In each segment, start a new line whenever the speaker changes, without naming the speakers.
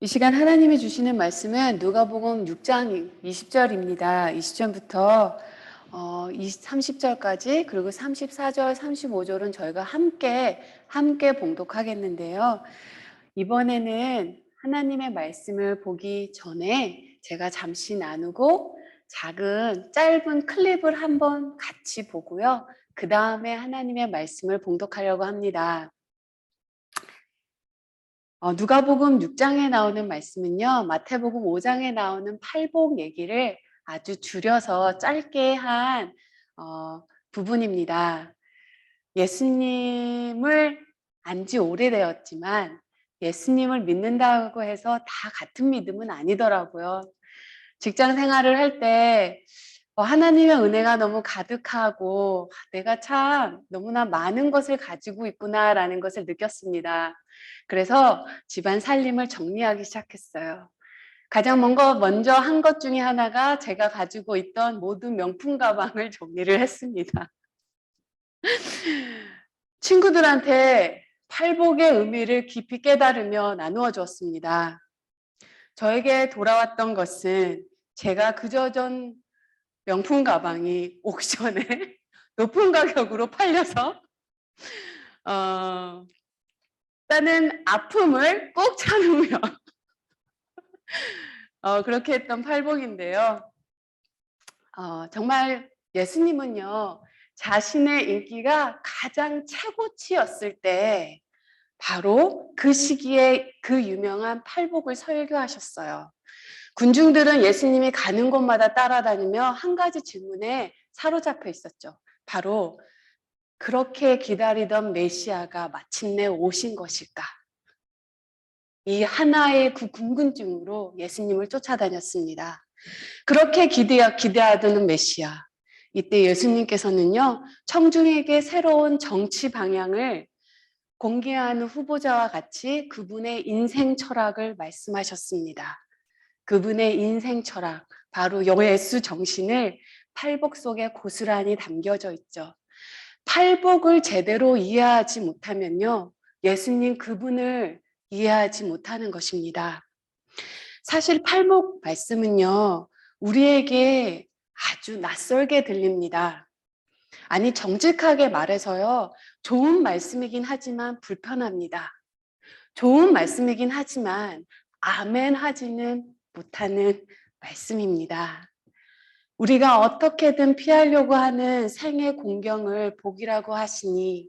이 시간 하나님이 주시는 말씀은 누가복음 6장 20절입니다. 20절부터 30절까지 그리고 34절, 35절은 저희가 함께 봉독하겠는데요. 이번에는 하나님의 말씀을 보기 전에 제가 잠시 나누고 작은 짧은 클립을 한번 같이 보고요. 그 다음에 하나님의 말씀을 봉독하려고 합니다. 누가복음 6장에 나오는 말씀은요, 마태복음 5장에 나오는 팔복 얘기를 아주 줄여서 짧게 한 부분입니다. 예수님을 안지 오래되었지만 예수님을 믿는다고 해서 다 같은 믿음은 아니더라고요. 직장 생활을 할 때 하나님의 은혜가 너무 가득하고 내가 참 너무나 많은 것을 가지고 있구나라는 것을 느꼈습니다. 그래서 집안 살림을 정리하기 시작했어요. 가장 먼저 한 것 중에 하나가 제가 가지고 있던 모든 명품 가방을 정리를 했습니다. 친구들한테 팔복의 의미를 깊이 깨달으며 나누어 주었습니다. 저에게 돌아왔던 것은 제가 그저 전 명품 가방이 옥션에 높은 가격으로 팔려서 나는 아픔을 꼭 참으며 그렇게 했던 팔복인데요. 정말 예수님은요, 자신의 인기가 가장 최고치였을 때 바로 그 시기에 그 유명한 팔복을 설교하셨어요. 군중들은 예수님이 가는 곳마다 따라다니며 한 가지 질문에 사로잡혀 있었죠. 바로 그렇게 기다리던 메시아가 마침내 오신 것일까? 이 하나의 그 궁금증으로 예수님을 쫓아다녔습니다. 그렇게 기대하던 메시아. 이때 예수님께서는요, 청중에게 새로운 정치 방향을 공개하는 후보자와 같이 그분의 인생 철학을 말씀하셨습니다. 그분의 인생 철학, 바로 예수 정신을 팔복 속에 고스란히 담겨져 있죠. 팔복을 제대로 이해하지 못하면요, 예수님 그분을 이해하지 못하는 것입니다. 사실 팔복 말씀은요, 우리에게 아주 낯설게 들립니다. 아니, 정직하게 말해서요, 좋은 말씀이긴 하지만 불편합니다. 좋은 말씀이긴 하지만 아멘 하지는 못하는 말씀입니다. 우리가 어떻게든 피하려고 하는 생의 공경을 복이라고 하시니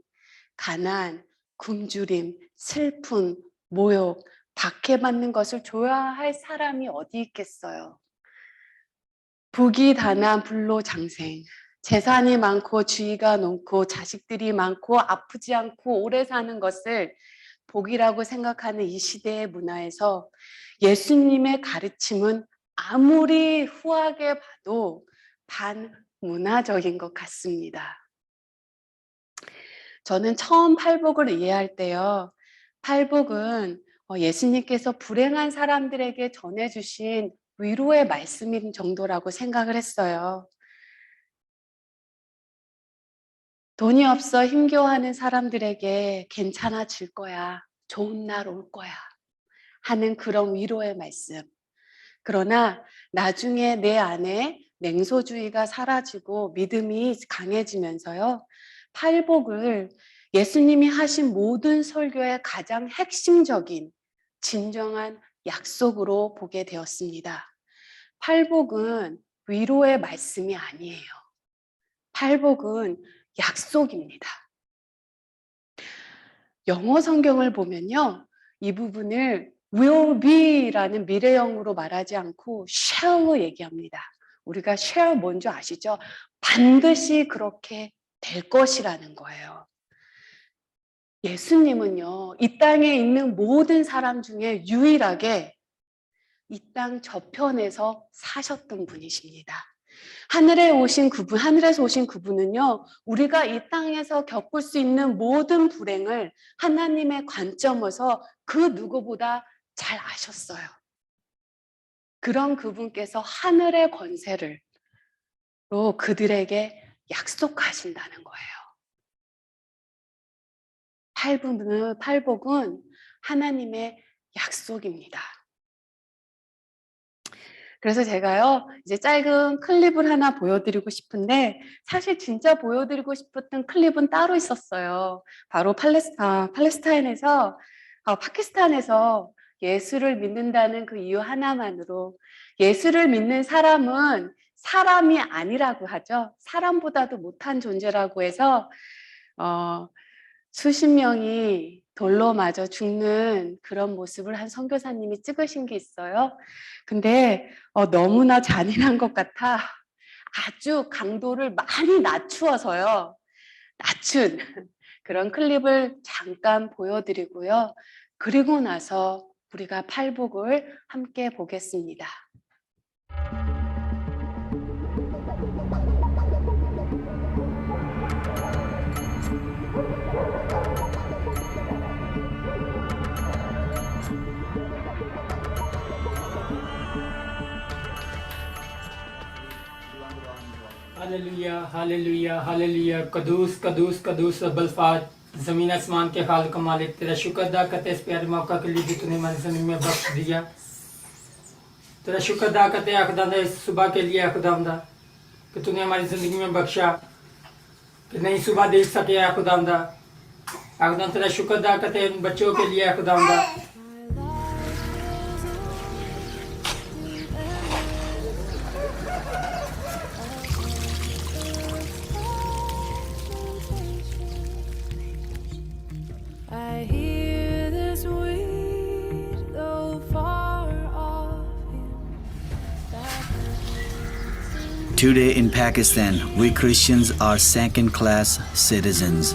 가난, 굶주림, 슬픔, 모욕, 박해받는 것을 좋아할 사람이 어디 있겠어요. 부귀단한 불로장생, 재산이 많고 주의가 높고 자식들이 많고 아프지 않고 오래 사는 것을 복이라고 생각하는 이 시대의 문화에서 예수님의 가르침은 아무리 후하게 봐도 반문화적인 것 같습니다. 저는 처음 팔복을 이해할 때요, 팔복은 예수님께서 불행한 사람들에게 전해주신 위로의 말씀인 정도라고 생각을 했어요. 돈이 없어 힘겨워하는 사람들에게 괜찮아질 거야, 좋은 날 올 거야 하는 그런 위로의 말씀. 그러나 나중에 내 안에 냉소주의가 사라지고 믿음이 강해지면서요, 팔복을 예수님이 하신 모든 설교의 가장 핵심적인 진정한 약속으로 보게 되었습니다. 팔복은 위로의 말씀이 아니에요. 팔복은 약속입니다. 영어 성경을 보면요, 이 부분을 will be라는 미래형으로 말하지 않고 shall로 얘기합니다. 우리가 shall 뭔지 아시죠? 반드시 그렇게 될 것이라는 거예요. 예수님은요, 이 땅에 있는 모든 사람 중에 유일하게 이 땅 저편에서 사셨던 분이십니다. 하늘에서 오신 그분은요, 우리가 이 땅에서 겪을 수 있는 모든 불행을 하나님의 관점에서 그 누구보다 잘 아셨어요. 그런 그분께서 하늘의 권세를 그들에게 약속하신다는 거예요. 팔복은 하나님의 약속입니다. 그래서 제가요, 이제 짧은 클립을 하나 보여드리고 싶은데, 사실 진짜 보여드리고 싶었던 클립은 따로 있었어요. 바로 팔레스타인에서, 파키스탄에서 예수를 믿는다는 그 이유 하나만으로, 예수를 믿는 사람은 사람이 아니라고 하죠. 사람보다도 못한 존재라고 해서, 수십 명이 돌로 맞아 죽는 그런 모습을 한 선교사님이 찍으신 게 있어요. 근데 너무나 잔인한 것 같아 아주 강도를 많이 낮추어서요. 낮춘 그런 클립을 잠깐 보여드리고요. 그리고 나서 우리가 팔복을 함께 보겠습니다.
Hallelujah hallelujah hallelujah कदूस कदूस कदूस अब्बल-फात ज़मीन आसमान के खालिक मालिक तेरा शुक्र अदा करते इस प्यारे मौका के लिए जो तूने हमारी ज़िंदगी में बख्श दिया। तेरा शुक्र अदा करते हैं खुदा इस सुबह के लिए खुदावंदा कि तूने हमारी ज़िंदगी में बख्शा कि नई सुबह देख सके खुदावंदा। खुदा तेरा शुक्र अदा करते हैं उन बच्चों के लिए खुदावंदा
I hear this weed, though far off him.
Today in Pakistan, we Christians are second-class citizens.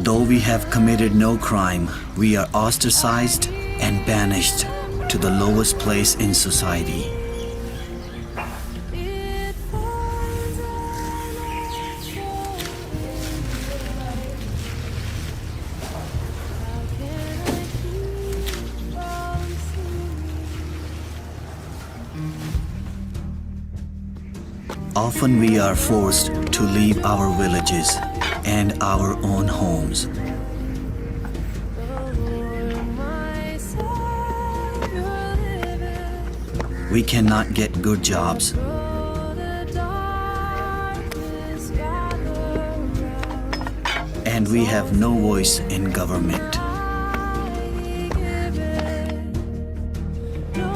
Though we have committed no crime, we are ostracized and banished to the lowest place in society.
It finds how can I keep from seeing?
Often we are forced to leave our villages and our own homes.
The Lord, my Savior, liveth.
We cannot get good jobs.
Though the darkness gather round,
And we have no voice in government.
I give it. No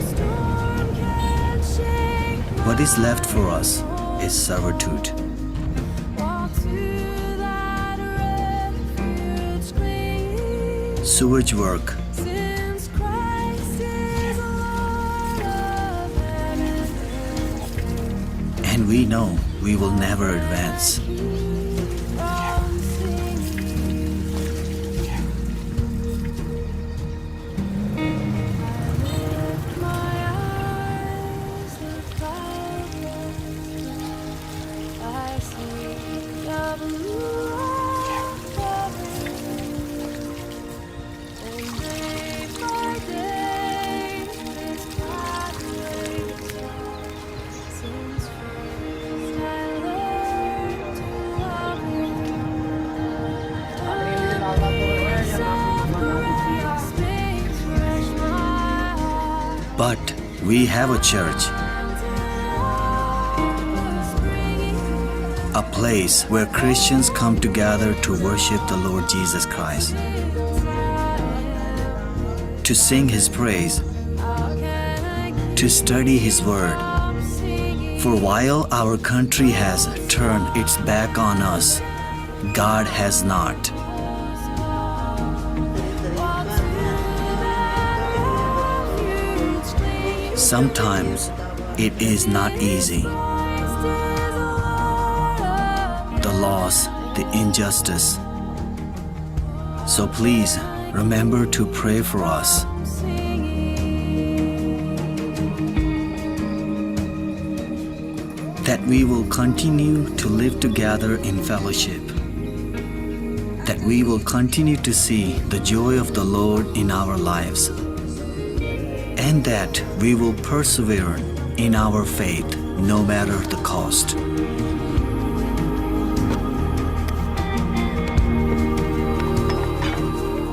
storm can shake
What is left for us is servitude.
Walk to that refuge clean,
Sewage work,
since Christ is Lord of heaven.
and we know we will never advance.
Keep from singing. I lift my eyes, the cloudless I see the blue of heaven, and make my days this pathway since first I learned to love you. Grace makes fresh my heart.
But we have a church, a place where Christians come together to worship the Lord Jesus Christ, to sing His praise, to study His Word. For while our country has turned its back on us, God has not. Sometimes it is not easy. The loss, the injustice. So please remember to pray for us. That we will continue to live together in fellowship. That we will continue to see the joy of the Lord in our lives. And that we will persevere in our faith no matter the cost.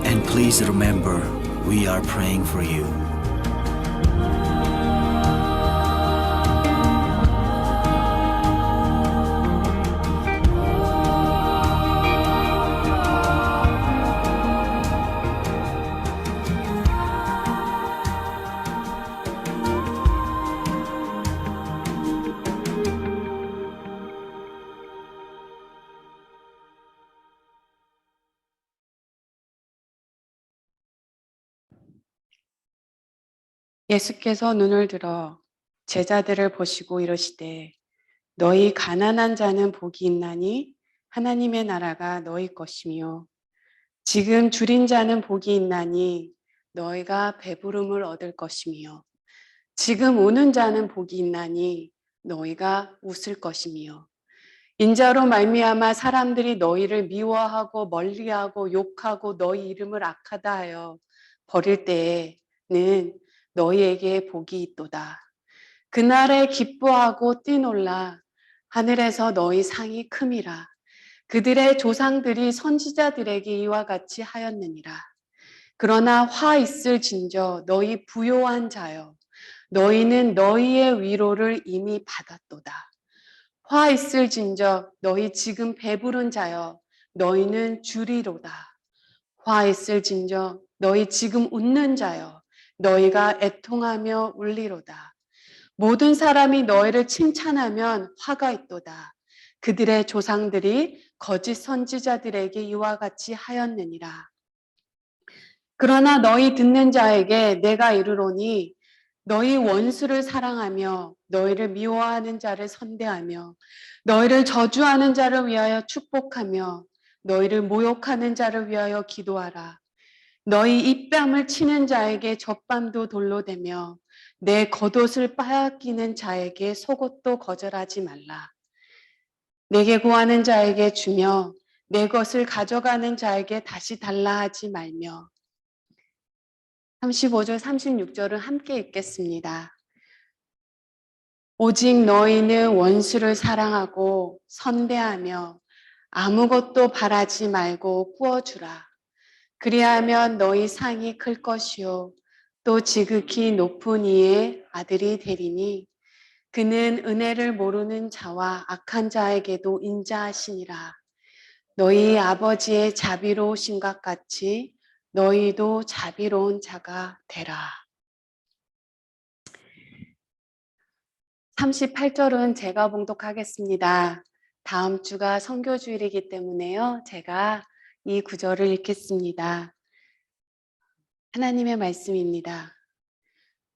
And please remember, we are praying for you.
예수께서 눈을 들어 제자들을 보시고 이르시되 너희 가난한 자는 복이 있나니 하나님의 나라가 너희 것이며 지금 줄인 자는 복이 있나니 너희가 배부름을 얻을 것이며 지금 우는 자는 복이 있나니 너희가 웃을 것이며 인자로 말미암아 사람들이 너희를 미워하고 멀리하고 욕하고 너희 이름을 악하다 하여 버릴 때에는 너희에게 복이 있도다. 그날에 기뻐하고 뛰놀라 하늘에서 너희 상이 큼이라. 그들의 조상들이 선지자들에게 이와 같이 하였느니라. 그러나 화 있을진저 너희 부요한 자여 너희는 너희의 위로를 이미 받았도다. 화 있을진저 너희 지금 배부른 자여 너희는 주리로다. 화 있을진저 너희 지금 웃는 자여 너희가 애통하며 울리로다. 모든 사람이 너희를 칭찬하면 화가 있도다. 그들의 조상들이 거짓 선지자들에게 이와 같이 하였느니라. 그러나 너희 듣는 자에게 내가 이르노니 너희 원수를 사랑하며 너희를 미워하는 자를 선대하며 너희를 저주하는 자를 위하여 축복하며 너희를 모욕하는 자를 위하여 기도하라. 너희 입뺨을 치는 자에게 젖밤도 돌로 대며 내 겉옷을 빼앗기는 자에게 속옷도 거절하지 말라. 내게 구하는 자에게 주며 내 것을 가져가는 자에게 다시 달라 하지 말며 35절 36절을 함께 읽겠습니다. 오직 너희는 원수를 사랑하고 선대하며 아무것도 바라지 말고 구워주라. 그리하면 너희 상이 클 것이요 또 지극히 높은 이의 아들이 되리니 그는 은혜를 모르는 자와 악한 자에게도 인자하시니라. 너희 아버지의 자비로우신 것 같이 너희도 자비로운 자가 되라. 38절은 제가 봉독하겠습니다. 다음 주가 선교주일이기 때문에요. 제가 이 구절을 읽겠습니다. 하나님의 말씀입니다.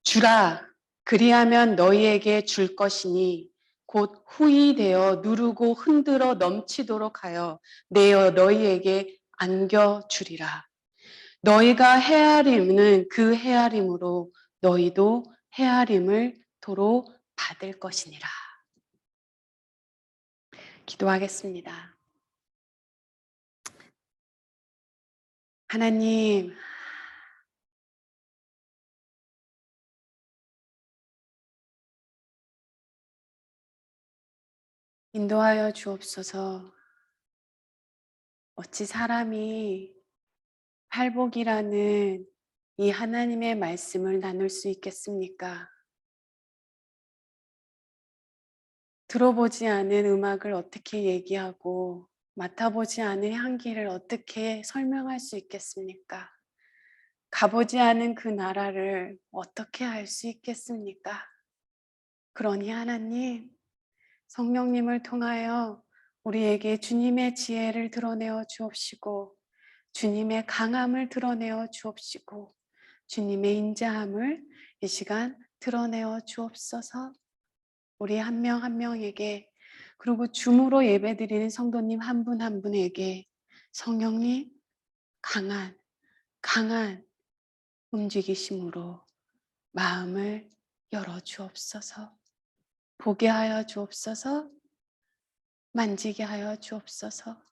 주라, 그리하면 너희에게 줄 것이니 곧 후히 되어 누르고 흔들어 넘치도록 하여 내어 너희에게 안겨주리라. 너희가 헤아림은 그 헤아림으로 너희도 헤아림을 도로 받을 것이니라. 기도하겠습니다. 하나님, 인도하여 주옵소서. 어찌 사람이 팔복이라는 이 하나님의 말씀을 나눌 수 있겠습니까? 들어보지 않은 음악을 어떻게 얘기하고 맡아보지 않은 향기를 어떻게 설명할 수 있겠습니까? 가보지 않은 그 나라를 어떻게 알 수 있겠습니까? 그러니 하나님, 성령님을 통하여 우리에게 주님의 지혜를 드러내어 주옵시고 주님의 강함을 드러내어 주옵시고 주님의 인자함을 이 시간 드러내어 주옵소서. 우리 한 명 한 명에게 그리고 줌으로 예배드리는 성도님 한 분 한 분에게 성령님 강한 움직이심으로 마음을 열어 주옵소서. 보게 하여 주옵소서. 만지게 하여 주옵소서.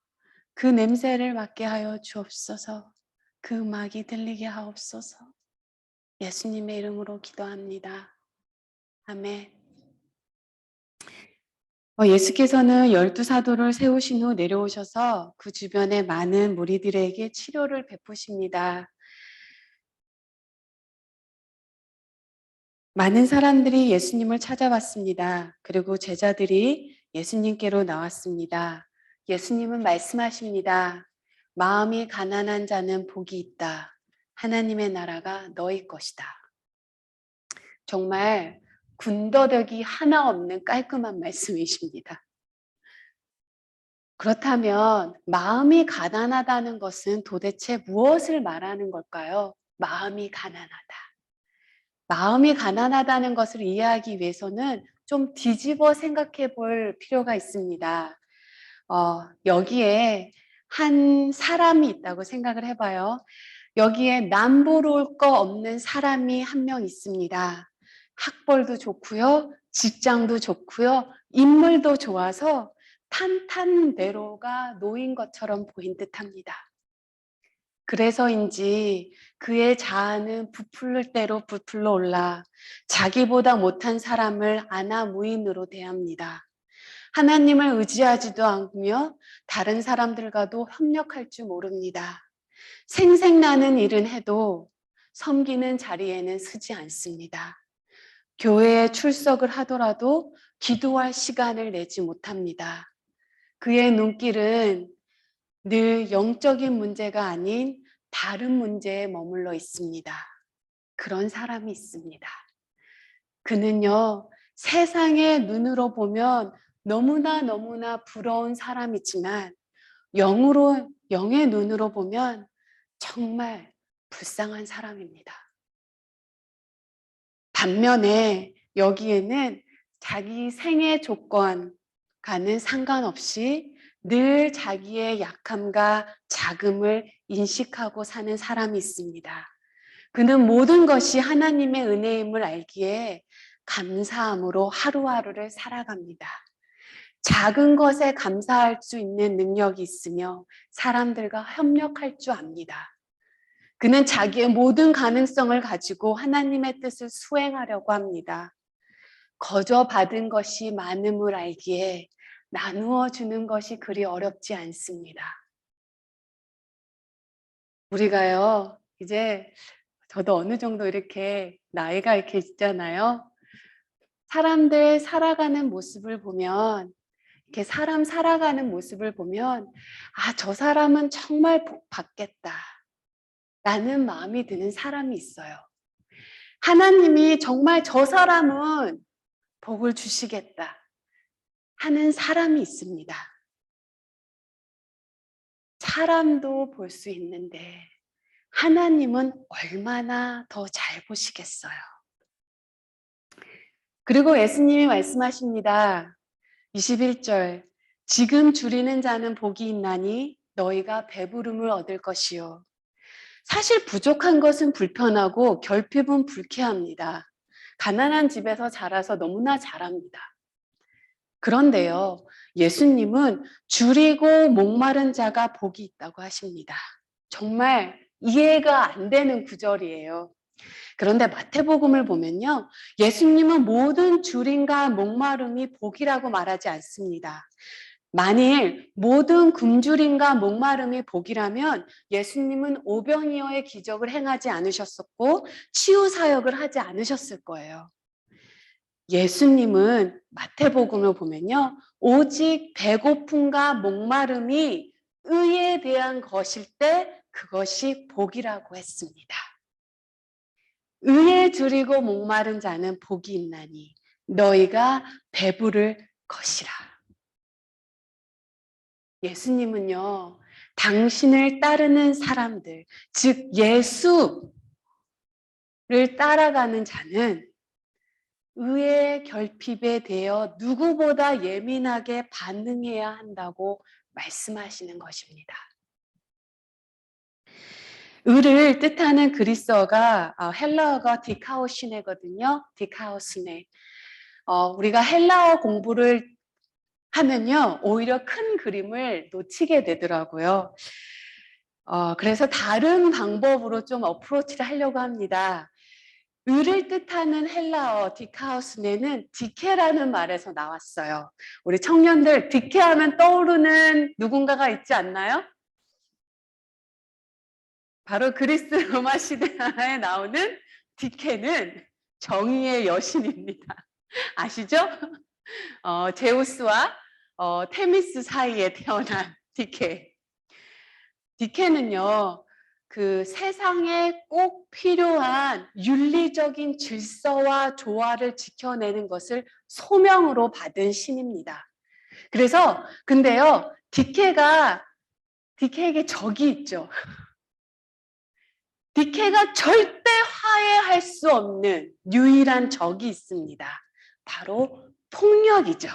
그 냄새를 맡게 하여 주옵소서. 그 음악이 들리게 하옵소서. 예수님의 이름으로 기도합니다. 아멘. 예수께서는 12사도를 세우신 후 내려오셔서 그 주변의 많은 무리들에게 치료를 베푸십니다. 많은 사람들이 예수님을 찾아왔습니다. 그리고 제자들이 예수님께로 나왔습니다. 예수님은 말씀하십니다. 마음이 가난한 자는 복이 있다. 하나님의 나라가 너희 것이다. 정말 군더더기 하나 없는 깔끔한 말씀이십니다. 그렇다면 마음이 가난하다는 것은 도대체 무엇을 말하는 걸까요? 마음이 가난하다. 마음이 가난하다는 것을 이해하기 위해서는 좀 뒤집어 생각해 볼 필요가 있습니다. 여기에 한 사람이 있다고 생각을 해봐요. 여기에 남부러울 거 없는 사람이 한 명 있습니다. 학벌도 좋고요, 직장도 좋고요, 인물도 좋아서 탄탄대로가 놓인 것처럼 보인 듯합니다. 그래서인지 그의 자아는 부풀릴 대로 부풀러 올라 자기보다 못한 사람을 아나무인으로 대합니다. 하나님을 의지하지도 않으며 다른 사람들과도 협력할 줄 모릅니다. 생색나는 일은 해도 섬기는 자리에는 서지 않습니다. 교회에 출석을 하더라도 기도할 시간을 내지 못합니다. 그의 눈길은 늘 영적인 문제가 아닌 다른 문제에 머물러 있습니다. 그런 사람이 있습니다. 그는요, 세상의 눈으로 보면 너무나 부러운 사람이지만 영의 눈으로 보면 정말 불쌍한 사람입니다. 반면에 여기에는 자기 생애 조건과는 상관없이 늘 자기의 약함과 자금을 인식하고 사는 사람이 있습니다. 그는 모든 것이 하나님의 은혜임을 알기에 감사함으로 하루하루를 살아갑니다. 작은 것에 감사할 수 있는 능력이 있으며 사람들과 협력할 줄 압니다. 그는 자기의 모든 가능성을 가지고 하나님의 뜻을 수행하려고 합니다. 거저 받은 것이 많음을 알기에 나누어 주는 것이 그리 어렵지 않습니다. 우리가요, 이제 저도 어느 정도 이렇게 나이가 이렇게 있잖아요. 사람들 살아가는 모습을 보면, 이렇게 사람 살아가는 모습을 보면, 저 사람은 정말 복 받겠다 라는 마음이 드는 사람이 있어요. 하나님이 정말 저 사람은 복을 주시겠다 하는 사람이 있습니다. 사람도 볼 수 있는데 하나님은 얼마나 더 잘 보시겠어요. 그리고 예수님이 말씀하십니다. 21절, 지금 줄이는 자는 복이 있나니 너희가 배부름을 얻을 것이요. 사실 부족한 것은 불편하고 결핍은 불쾌합니다. 가난한 집에서 자라서 너무나 잘합니다. 그런데요, 예수님은 줄이고 목마른 자가 복이 있다고 하십니다. 정말 이해가 안 되는 구절이에요. 그런데 마태복음을 보면요, 예수님은 모든 줄임과 목마름이 복이라고 말하지 않습니다. 만일 모든 굶주림과 목마름이 복이라면 예수님은 오병이어의 기적을 행하지 않으셨었고 치유 사역을 하지 않으셨을 거예요. 예수님은 마태복음을 보면요, 오직 배고픔과 목마름이 의에 대한 것일 때 그것이 복이라고 했습니다. 의에 줄이고 목마른 자는 복이 있나니 너희가 배부를 것이라. 예수님은요, 당신을 따르는 사람들, 즉 예수를 따라가는 자는 의의 결핍에 대해 누구보다 예민하게 반응해야 한다고 말씀하시는 것입니다. 의를 뜻하는 그리스어가 헬라어가 디카오시네거든요. 디카오스네. 우리가 헬라어 공부를 하면요, 오히려 큰 그림을 놓치게 되더라고요. 그래서 다른 방법으로 좀 어프로치를 하려고 합니다. 의를 뜻하는 헬라어 디카오스네는 디케라는 말에서 나왔어요. 우리 청년들 디케하면 떠오르는 누군가가 있지 않나요? 바로 그리스 로마 시대에 나오는 디케는 정의의 여신입니다. 아시죠? 제우스와 테미스 사이에 태어난 디케. 디케는요, 그 세상에 꼭 필요한 윤리적인 질서와 조화를 지켜내는 것을 소명으로 받은 신입니다. 그래서 근데요, 디케에게 적이 있죠. 디케가 절대 화해할 수 없는 유일한 적이 있습니다. 바로 폭력이죠.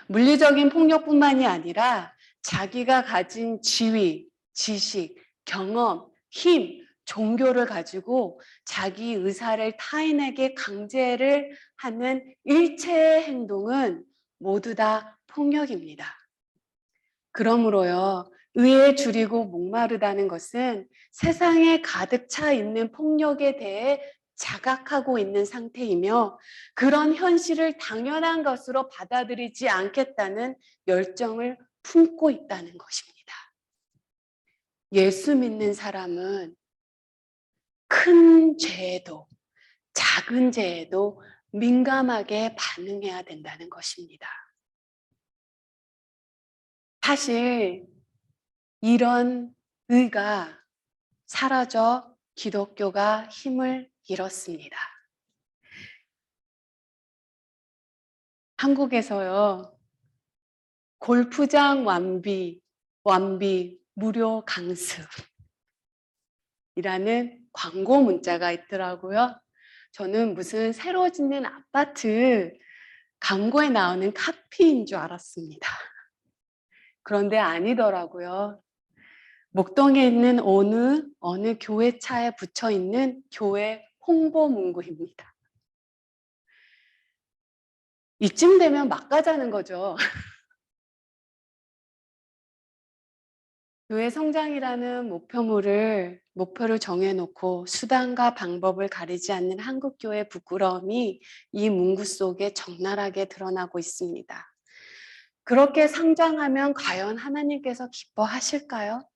물리적인 폭력뿐만이 아니라 자기가 가진 지위, 지식, 경험, 힘, 종교를 가지고 자기 의사를 타인에게 강제를 하는 일체의 행동은 모두 다 폭력입니다. 그러므로요, 의에 줄이고 목마르다는 것은 세상에 가득 차 있는 폭력에 대해 자각하고 있는 상태이며 그런 현실을 당연한 것으로 받아들이지 않겠다는 열정을 품고 있다는 것입니다. 예수 믿는 사람은 큰 죄에도 작은 죄에도 민감하게 반응해야 된다는 것입니다. 사실 이런 의가 사라져 기독교가 힘을 잃었습니다. 한국에서요, 골프장 완비 무료 강습이라는 광고 문자가 있더라고요. 저는 무슨 새로 짓는 아파트 광고에 나오는 카피인 줄 알았습니다. 그런데 아니더라고요. 목동에 있는 어느 교회 차에 붙여 있는 교회 홍보 문구입니다. 이쯤 되면 막 가자는 거죠. 교회 성장이라는 목표를 정해놓고 수단과 방법을 가리지 않는 한국교회의 부끄러움이 이 문구 속에 적나라하게 드러나고 있습니다. 그렇게 성장하면 과연 하나님께서 기뻐하실까요?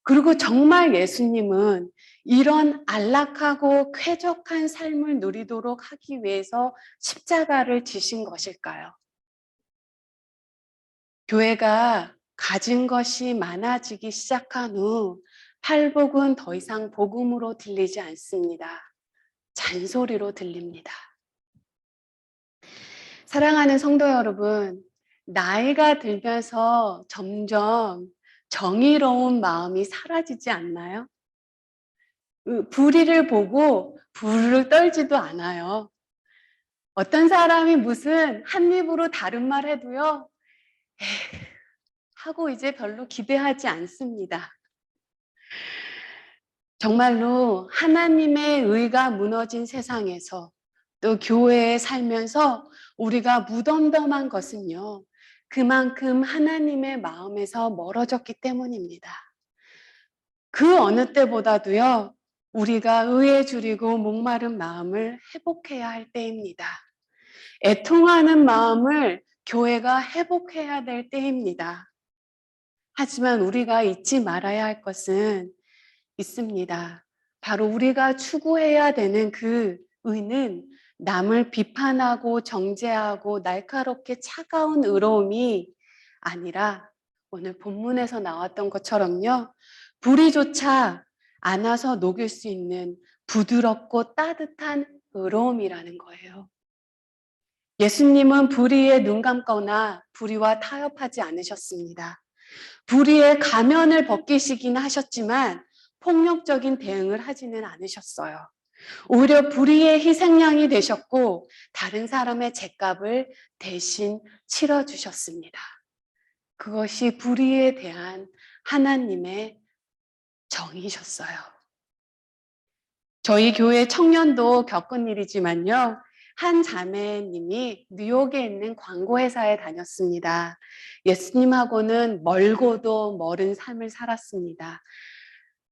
그리고 정말 예수님은 이런 안락하고 쾌적한 삶을 누리도록 하기 위해서 십자가를 지신 것일까요? 교회가 가진 것이 많아지기 시작한 후 팔복은 더 이상 복음으로 들리지 않습니다. 잔소리로 들립니다. 사랑하는 성도 여러분, 나이가 들면서 점점 정의로운 마음이 사라지지 않나요? 불의를 보고 불을 떨지도 않아요. 어떤 사람이 무슨 한 입으로 다른 말 해도요, 하고 이제 별로 기대하지 않습니다. 정말로 하나님의 의가 무너진 세상에서 또 교회에 살면서 우리가 무덤덤한 것은요, 그만큼 하나님의 마음에서 멀어졌기 때문입니다. 그 어느 때보다도요, 우리가 의에 줄이고 목마른 마음을 회복해야 할 때입니다. 애통하는 마음을 교회가 회복해야 될 때입니다. 하지만 우리가 잊지 말아야 할 것은 있습니다. 바로 우리가 추구해야 되는 그 의는 남을 비판하고 정죄하고 날카롭게 차가운 의로움이 아니라 오늘 본문에서 나왔던 것처럼요, 불의조차 안아서 녹일 수 있는 부드럽고 따뜻한 의로움이라는 거예요. 예수님은 불의에 눈 감거나 불의와 타협하지 않으셨습니다. 불의의 가면을 벗기시긴 하셨지만 폭력적인 대응을 하지는 않으셨어요. 오히려 불의의 희생양이 되셨고 다른 사람의 죗값을 대신 치러주셨습니다. 그것이 불의에 대한 하나님의 정이셨어요. 저희 교회 청년도 겪은 일이지만요, 한 자매님이 뉴욕에 있는 광고회사에 다녔습니다. 예수님하고는 멀고도 멀은 삶을 살았습니다.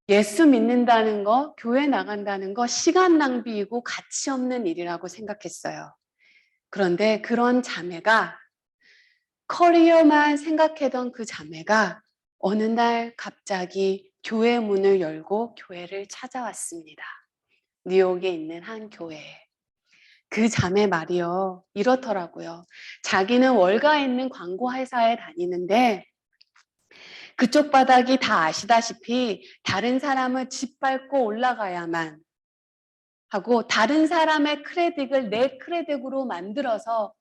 예수 믿는다는 거, 교회 나간다는 거 시간 낭비이고 가치 없는 일이라고 생각했어요. 그런데 그런 자매가, 커리어만 생각하던 그 자매가 어느 날 갑자기 교회 문을 열고 교회를 찾아왔습니다. 뉴욕에 있는 한 교회에. 그 자매 말이요. 이렇더라고요. 자기는 월가에 있는 광고 회사에 다니는데 그쪽 바닥이 다 아시다시피 다른 사람을 짓밟고 올라가야만 하고 다른 사람의 크레딧을 내 크레딧으로 만들어서만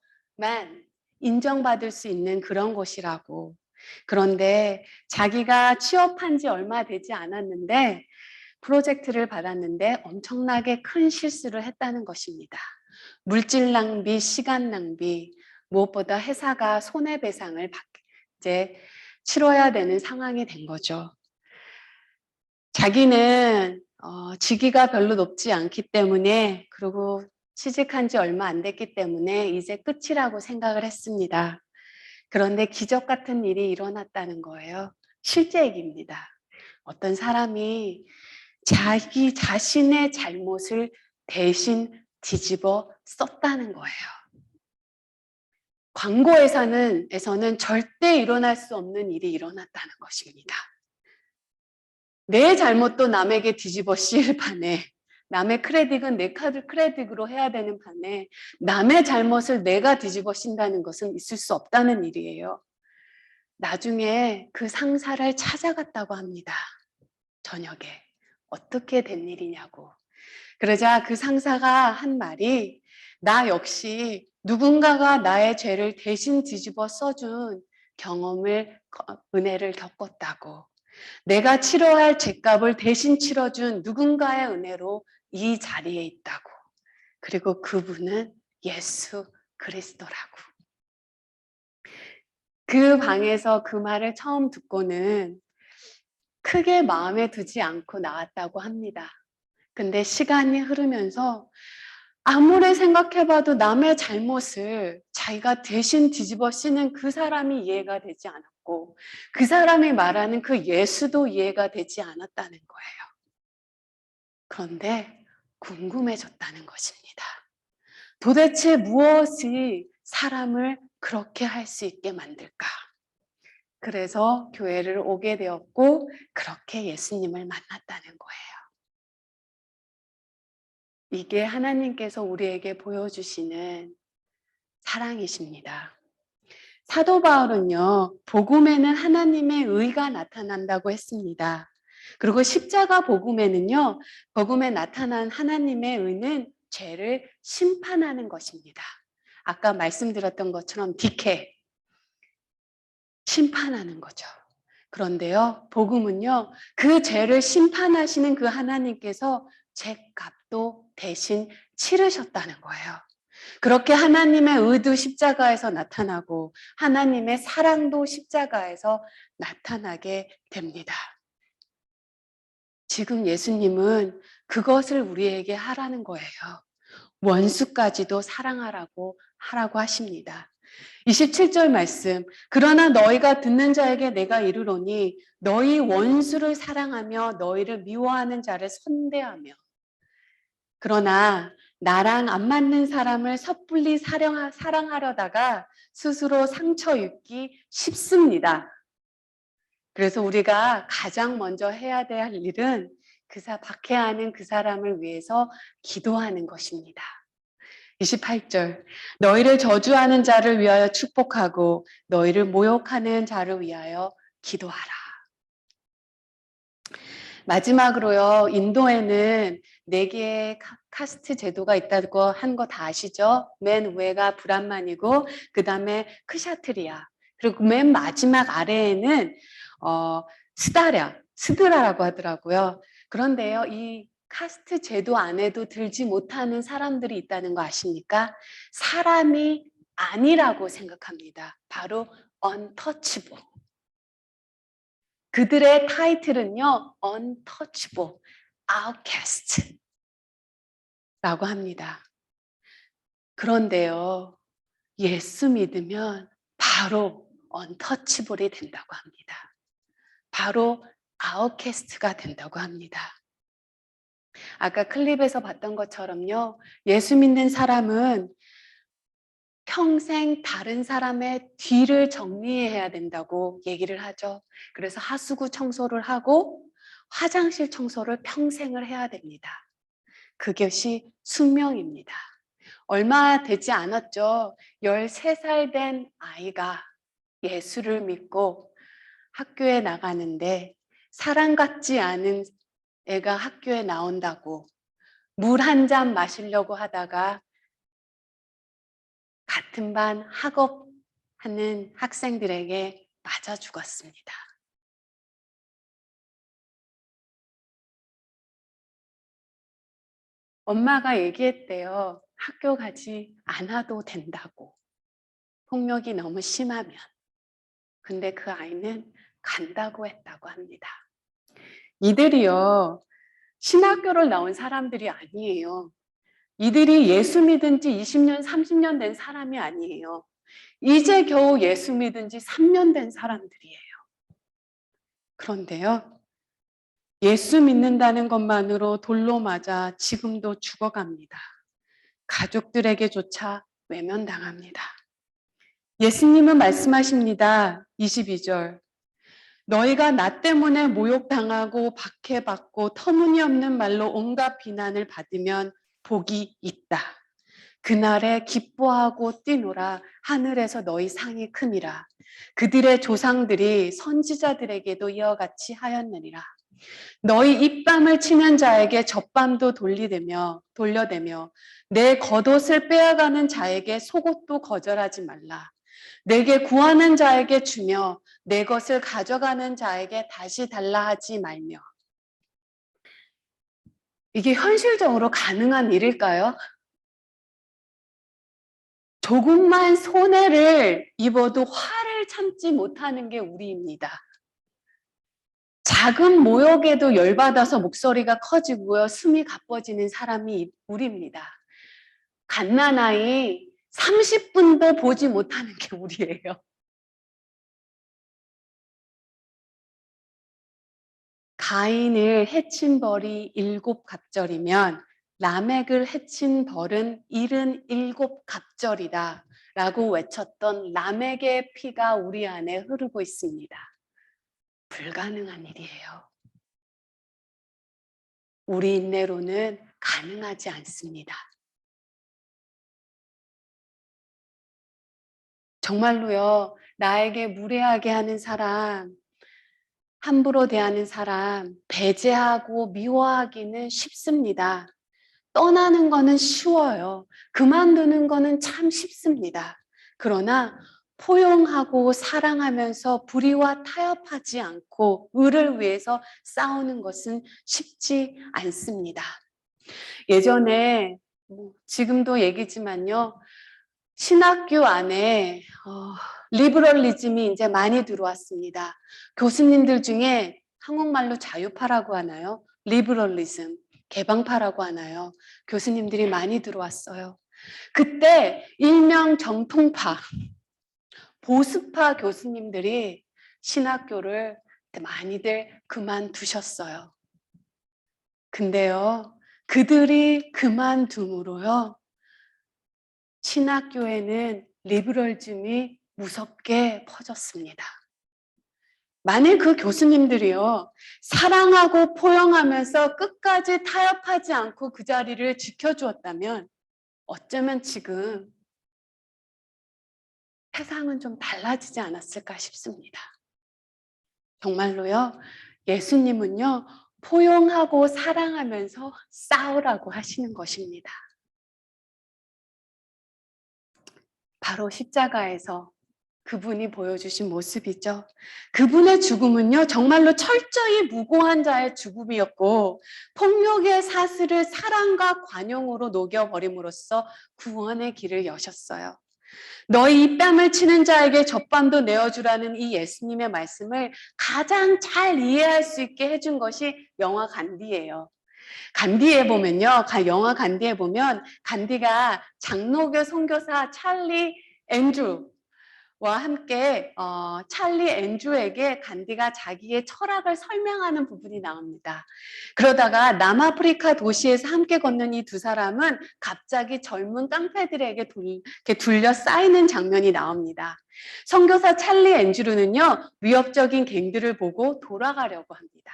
인정받을 수 있는 그런 곳이라고. 그런데 자기가 취업한 지 얼마 되지 않았는데 프로젝트를 받았는데 엄청나게 큰 실수를 했다는 것입니다. 물질 낭비, 시간 낭비, 무엇보다 회사가 손해배상을 이제 치러야 되는 상황이 된 거죠. 자기는 직위가 별로 높지 않기 때문에 그리고 취직한 지 얼마 안 됐기 때문에 이제 끝이라고 생각을 했습니다. 그런데 기적 같은 일이 일어났다는 거예요. 실제 얘기입니다. 어떤 사람이 자기 자신의 잘못을 대신 뒤집어 썼다는 거예요. 광고회사에서는 절대 일어날 수 없는 일이 일어났다는 것입니다. 내 잘못도 남에게 뒤집어 씌울 판에 남의 크레딧은 내 카드 크레딧으로 해야 되는 판에 남의 잘못을 내가 뒤집어 씌운다는 것은 있을 수 없다는 일이에요. 나중에 그 상사를 찾아갔다고 합니다. 저녁에. 어떻게 된 일이냐고. 그러자 그 상사가 한 말이 나 역시 누군가가 나의 죄를 대신 뒤집어 써준 은혜를 겪었다고. 내가 치러야 죄값을 대신 치러준 누군가의 은혜로 이 자리에 있다고. 그리고 그분은 예수 그리스도라고. 그 방에서 그 말을 처음 듣고는 크게 마음에 두지 않고 나왔다고 합니다. 근데 시간이 흐르면서 아무리 생각해봐도 남의 잘못을 자기가 대신 뒤집어 씌는 그 사람이 이해가 되지 않았고 그 사람이 말하는 그 예수도 이해가 되지 않았다는 거예요. 그런데 궁금해졌다는 것입니다. 도대체 무엇이 사람을 그렇게 할 수 있게 만들까? 그래서 교회를 오게 되었고 그렇게 예수님을 만났다는 거예요. 이게 하나님께서 우리에게 보여주시는 사랑이십니다. 사도 바울은요, 복음에는 하나님의 의가 나타난다고 했습니다. 그리고 십자가 복음에는요, 복음에 나타난 하나님의 의는 죄를 심판하는 것입니다. 아까 말씀드렸던 것처럼 디케, 심판하는 거죠. 그런데요, 복음은요, 그 죄를 심판하시는 그 하나님께서 죄값도 대신 치르셨다는 거예요. 그렇게 하나님의 의도 십자가에서 나타나고 하나님의 사랑도 십자가에서 나타나게 됩니다. 지금 예수님은 그것을 우리에게 하라는 거예요. 원수까지도 사랑하라고 하십니다. 27절 말씀. 그러나 너희가 듣는 자에게 내가 이르노니 너희 원수를 사랑하며 너희를 미워하는 자를 선대하며. 그러나 나랑 안 맞는 사람을 섣불리 사랑하려다가 스스로 상처 입기 쉽습니다. 그래서 우리가 가장 먼저 해야 될 일은 박해하는 그 사람을 위해서 기도하는 것입니다. 28절. 너희를 저주하는 자를 위하여 축복하고 너희를 모욕하는 자를 위하여 기도하라. 마지막으로요, 인도에는 4개의 카스트 제도가 있다고 한 거 다 아시죠? 맨 위가 브람만이고 그 다음에 크샤트리아, 그리고 맨 마지막 아래에는 스드라라고 하더라고요. 그런데요, 이 카스트 제도 안에도 들지 못하는 사람들이 있다는 거 아십니까? 사람이 아니라고 생각합니다. 바로 untouchable. 그들의 타이틀은요, untouchable, outcast 라고 합니다. 그런데요, 예수 믿으면 바로 untouchable이 된다고 합니다. 바로 outcast가 된다고 합니다. 아까 클립에서 봤던 것처럼요, 예수 믿는 사람은 평생 다른 사람의 뒤를 정리해야 된다고 얘기를 하죠. 그래서 하수구 청소를 하고 화장실 청소를 평생을 해야 됩니다. 그것이 숙명입니다. 얼마 되지 않았죠. 13살 된 아이가 예수를 믿고 학교에 나가는데 사람 같지 않은 애가 학교에 나온다고 물 한 잔 마시려고 하다가 같은 반 학업하는 학생들에게 맞아 죽었습니다. 엄마가 얘기했대요. 학교 가지 않아도 된다고. 폭력이 너무 심하면. 근데 그 아이는 간다고 했다고 합니다. 이들이요, 신학교를 나온 사람들이 아니에요. 이들이 예수 믿은 지 20년, 30년 된 사람이 아니에요. 이제 겨우 예수 믿은 지 3년 된 사람들이에요. 그런데요, 예수 믿는다는 것만으로 돌로 맞아 지금도 죽어갑니다. 가족들에게조차 외면당합니다. 예수님은 말씀하십니다. 22절. 너희가 나 때문에 모욕당하고 박해받고 터무니없는 말로 온갖 비난을 받으면 복이 있다. 그날에 기뻐하고 뛰노라. 하늘에서 너희 상이 큼이라. 그들의 조상들이 선지자들에게도 이와 같이 하였느니라. 너희 입밤을 치는 자에게 젖밤도 돌려대며 내 겉옷을 빼앗아가는 자에게 속옷도 거절하지 말라. 내게 구하는 자에게 주며 내 것을 가져가는 자에게 다시 달라 하지 말며. 이게 현실적으로 가능한 일일까요? 조금만 손해를 입어도 화를 참지 못하는 게 우리입니다. 작은 모욕에도 열받아서 목소리가 커지고요. 숨이 가빠지는 사람이 우리입니다. 갓난아이 30분도 보지 못하는 게 우리예요. 가인을 해친 벌이 7갑절이면 라멕을 해친 벌은 77갑절이다 라고 외쳤던 라멕의 피가 우리 안에 흐르고 있습니다. 불가능한 일이에요. 우리 인내로는 가능하지 않습니다. 정말로요, 나에게 무례하게 하는 사람, 함부로 대하는 사람, 배제하고 미워하기는 쉽습니다. 떠나는 거는 쉬워요. 그만두는 거는 참 쉽습니다. 그러나 포용하고 사랑하면서 불의와 타협하지 않고 의를 위해서 싸우는 것은 쉽지 않습니다. 예전에 지금도 얘기지만요. 신학교 안에 리버럴리즘이 이제 많이 들어왔습니다. 교수님들 중에 한국말로 자유파라고 하나요? 리버럴리즘, 개방파라고 하나요? 교수님들이 많이 들어왔어요. 그때 일명 정통파, 보수파 교수님들이 신학교를 많이들 그만두셨어요. 근데요, 그들이 그만둠으로요, 신학교에는 리버럴즘이 무섭게 퍼졌습니다. 만일 그 교수님들이요, 사랑하고 포용하면서 끝까지 타협하지 않고 그 자리를 지켜주었다면 어쩌면 지금 세상은 좀 달라지지 않았을까 싶습니다. 정말로요, 예수님은요, 포용하고 사랑하면서 싸우라고 하시는 것입니다. 바로 십자가에서 그분이 보여주신 모습이죠. 그분의 죽음은요, 정말로 철저히 무고한 자의 죽음이었고 폭력의 사슬을 사랑과 관용으로 녹여버림으로써 구원의 길을 여셨어요. 너희 입담을 치는 자에게 젖밤도 내어주라는 이 예수님의 말씀을 가장 잘 이해할 수 있게 해준 것이 영화 간디예요. 간디에 보면요, 영화 간디에 보면 간디가 장로교 선교사 찰리 앤드루와 함께 찰리 앤드루에게 간디가 자기의 철학을 설명하는 부분이 나옵니다. 그러다가 남아프리카 도시에서 함께 걷는 이 두 사람은 갑자기 젊은 깡패들에게 이렇게 둘러싸이는 장면이 나옵니다. 선교사 찰리 앤드루는요, 위협적인 갱들을 보고 돌아가려고 합니다.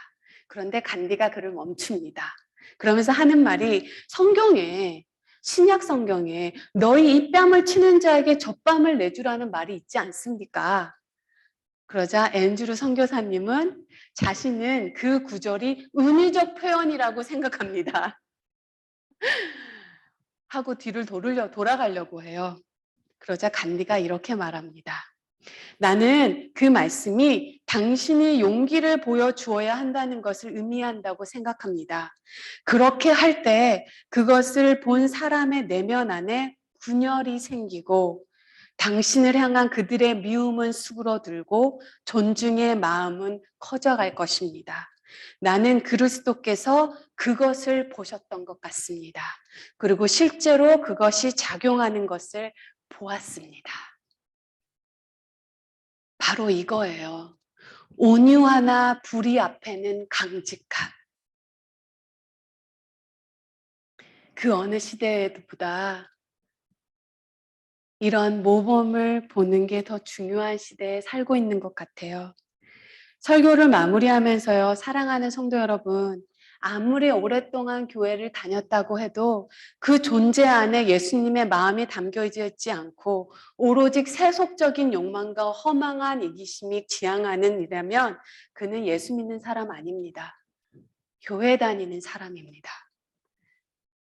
그런데 간디가 그를 멈춥니다. 그러면서 하는 말이 성경에 신약 성경에 너희 이 뺨을 치는 자에게 젖밤을 내주라는 말이 있지 않습니까? 그러자 앤드루 선교사님은 자신은 그 구절이 은유적 표현이라고 생각합니다. 하고 뒤를 돌아가려고 해요. 그러자 간디가 이렇게 말합니다. 나는 그 말씀이 당신이 용기를 보여주어야 한다는 것을 의미한다고 생각합니다. 그렇게 할 때 그것을 본 사람의 내면 안에 분열이 생기고 당신을 향한 그들의 미움은 수그러들고 존중의 마음은 커져갈 것입니다. 나는 그리스도께서 그것을 보셨던 것 같습니다. 그리고 실제로 그것이 작용하는 것을 보았습니다. 바로 이거예요. 온유하나 불의 앞에는 강직함. 그 어느 시대보다 이런 모범을 보는 게 더 중요한 시대에 살고 있는 것 같아요. 설교를 마무리하면서요, 사랑하는 성도 여러분, 아무리 오랫동안 교회를 다녔다고 해도 그 존재 안에 예수님의 마음이 담겨 있지 않고 오로지 세속적인 욕망과 허망한 이기심이 지향하는 이라면 그는 예수 믿는 사람 아닙니다. 교회 다니는 사람입니다.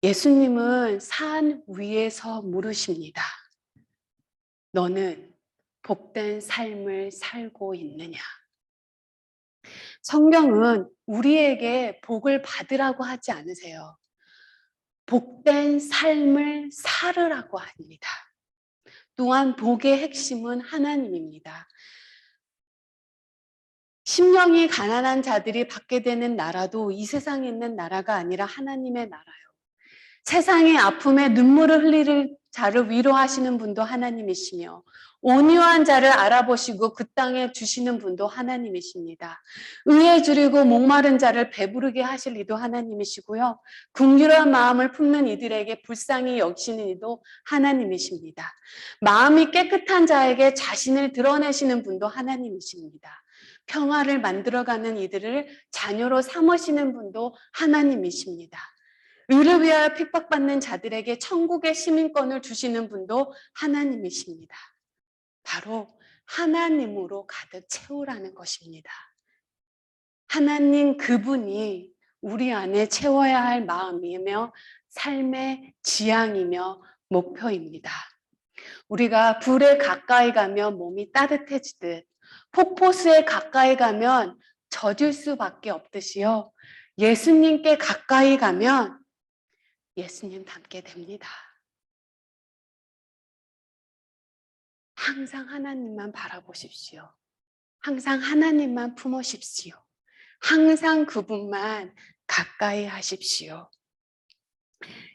예수님은 산 위에서 물으십니다. 너는 복된 삶을 살고 있느냐? 성경은 우리에게 복을 받으라고 하지 않으세요. 복된 삶을 살으라고 합니다. 또한 복의 핵심은 하나님입니다. 심령이 가난한 자들이 받게 되는 나라도 이 세상에 있는 나라가 아니라 하나님의 나라요. 세상의 아픔에 눈물을 흘리는 자를 위로하시는 분도 하나님이시며 온유한 자를 알아보시고 그 땅에 주시는 분도 하나님이십니다. 의에 줄이고 목마른 자를 배부르게 하실 이도 하나님이시고요. 긍휼한 마음을 품는 이들에게 불쌍히 여기시는 이도 하나님이십니다. 마음이 깨끗한 자에게 자신을 드러내시는 분도 하나님이십니다. 평화를 만들어가는 이들을 자녀로 삼으시는 분도 하나님이십니다. 의를 위하여 핍박받는 자들에게 천국의 시민권을 주시는 분도 하나님이십니다. 바로 하나님으로 가득 채우라는 것입니다. 하나님 그분이 우리 안에 채워야 할 마음이며 삶의 지향이며 목표입니다. 우리가 불에 가까이 가면 몸이 따뜻해지듯 폭포수에 가까이 가면 젖을 수밖에 없듯이요. 예수님께 가까이 가면 예수님 닮게 됩니다. 항상 하나님만 바라보십시오. 항상 하나님만 품으십시오. 항상 그분만 가까이 하십시오.